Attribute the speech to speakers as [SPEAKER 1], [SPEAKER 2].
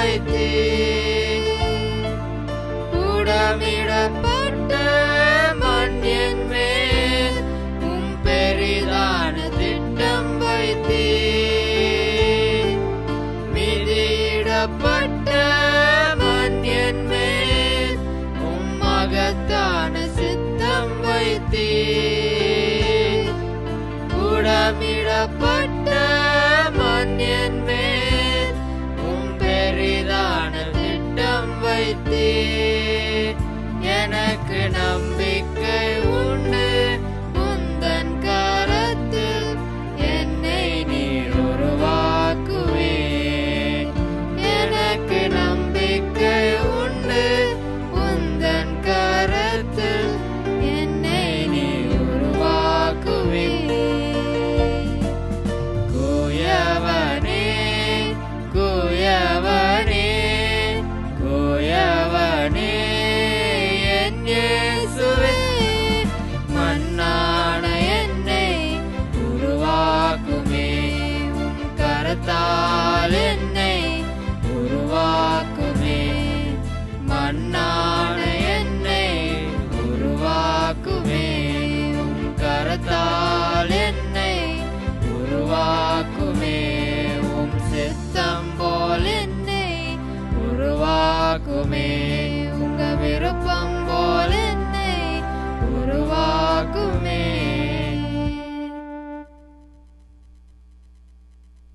[SPEAKER 1] வைத்தீர். புடமிடப்பட்ட மண் என் மேல் உம் பெரிதான திட்டம் வைத்தீர். மிதியிடப்பட்ட மண் என் மேல் உம் மகத்தான சித்தம் வைத்தீர். புடமிடப்பட்ட மண் என் மேல் உம் பெரிதான திட்டம் வைத்தீர். எனக்கு நம்பிக்கை உண்டு உந்தன் கரத்தில் என்னை நீர் உருவாக்குவீர். எனக்கு நம்பிக்கை உண்டு உந்தன் கரத்தில் என்னை நீர் உருவாக்குவீர். குயவனே குயவனே குயவனே என் இயேசுவே, மண்ணான என்னை உருவாக்குமே. உம் கரத்தால் என்னை உருவாக்குமே. மண்ணான என்னை உருவாக்குமே. உம் கரத்தால் என்னை உருவாக்குமே. உம் சித்தம் போல் என்னை உருவாக்குமே.